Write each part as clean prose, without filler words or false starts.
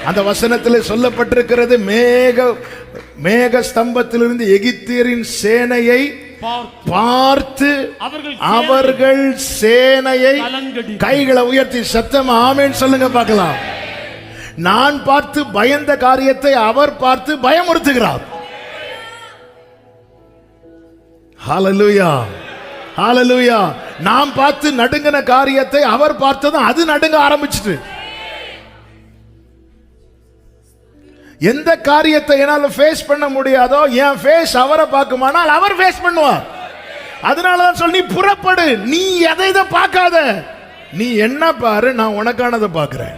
அந்த வசனத்தில் சொல்லப்பட்டிருக்கிறது, மேக ஸ்தம்பத்திலிருந்து எகிப்தியரின் சேனையை பார்த்து அவர்கள் சேனையை கைகளை உயர்த்தி சத்தம் ஆமென் சொல்லுங்க பார்க்கலாம். நான் பார்த்து பயந்த காரியத்தை அவர் பார்த்து பயமுறுத்துகிறார். ஹல்லேலூயா, ஹல்லேலூயா. நாம் பார்த்து நடுங்கின காரியத்தை அவர் பார்த்ததும் அது நடுங்க ஆரம்பிச்சிட்டு. எந்த காரியத்தை என்னால ஃபேஸ் பண்ண முடியாதோ என் ஃபேஸ் அவரை பார்க்குமானால் அவர் ஃபேஸ் பண்ணுவார். அதனாலதான் சொல்லி நீ புறப்படு, நீ எதை இதை பார்க்காத, நீ என்ன பாரு, நான் உனக்கானதை பார்க்கிறேன்.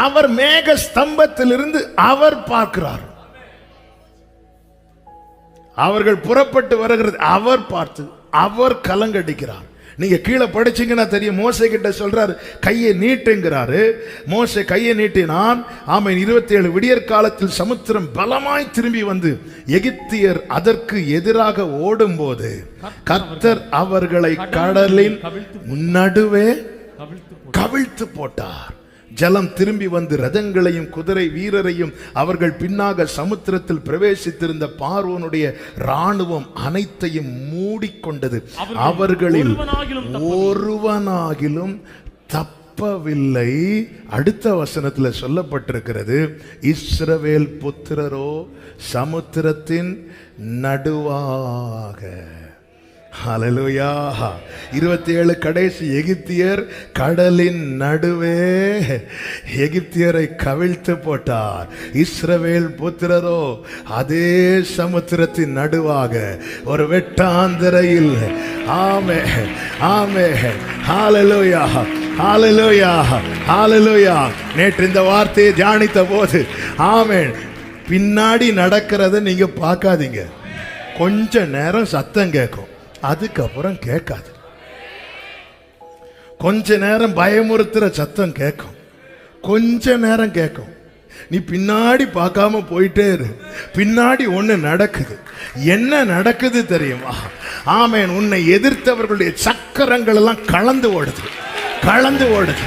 அவர் மேக ஸ்தம்பத்திலிருந்து அவர் பார்க்கிறார். அவர்கள் புறப்பட்டு வருகிறது அவர் பார்த்து அவர் கலங்கடிக்கிறார். நீங்க கீழே படிச்சீங்கன்னா தெரியும், மோசே கிட்ட சொல்றாரு கையை நீட்டுங்கிறாரு. மோசே கையை நீட்டினான். ஆமென். 27 விடியற் காலத்தில் சமுத்திரம் பலமாய் திரும்பி வந்து எகிப்தியர் அதற்கு எதிராக ஓடும் போது கர்த்தர் அவர்களை கடலின் நடுவே கவிழ்த்து போட்டார். ஜலம் திரும்பி வந்து ரதங்களையும் குதிரை வீரரையும் அவர்கள் பின்னாக சமுத்திரத்தில் பிரவேசித்திருந்த பார்வோனுடைய ராணுவம் அனைத்தையும் மூடிக்கொண்டது. அவர்களில் ஒருவனாகிலும் தப்பவில்லை. அடுத்த வசனத்தில் சொல்லப்பட்டிருக்கிறது, இஸ்ரவேல் புத்திரரோ சமுத்திரத்தின் நடுவாக. ஹல்லேலூயா. 27 கடைசி எகிப்தியர் கடலின் நடுவே எகிப்தியரை கவிழ்த்து போட்டார். இஸ்ரவேல் புத்திரரோ அதே சமுத்திரத்தின் நடுவாக ஒரு வெட்டாந்தரையில். ஆமென், ஆமென். ஹல்லேலூயா, ஹல்லேலூயா, ஹல்லேலூயா. நேற்று இந்த வார்த்தையை தியானித்த போது ஆமென், பின்னாடி நடக்கிறத நீங்க பார்க்காதீங்க. கொஞ்ச நேரம் சத்தம் கேட்கும், அதுக்கப்புறம் கேட்காது. கொஞ்ச நேரம் பயமுறுத்துற சத்தம் கேட்கும், கொஞ்ச நேரம் கேட்கும். நீ பின்னாடி பார்க்காம போயிட்டே இரு. பின்னாடி ஒண்ணு நடக்குது. என்ன நடக்குது தெரியுமா? ஆமென். உன்னை எதிர்த்தவர்களுடைய சக்கரங்கள் எல்லாம் கலந்து ஓடுது, கலந்து ஓடுது,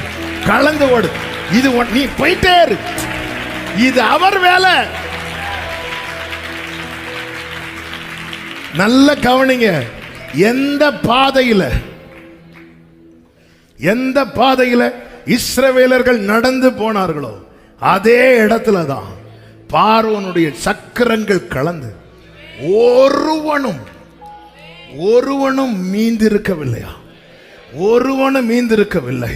கலந்து ஓடுது. இது நீ போயிட்டே இரு, இது அவர் வேலை. நல்ல கவனிங்க. எந்த பாதையில இஸ்ரவேலர்கள் நடந்து போனார்களோ அதே இடத்துல தான் பார்வோனுடைய சக்கரங்கள் கலந்து ஒருவனும் மீந்திருக்கவில்லையா? ஒருவனும் மீந்திருக்கவில்லை.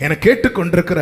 என கேட்டுக்கொண்டிருக்கிற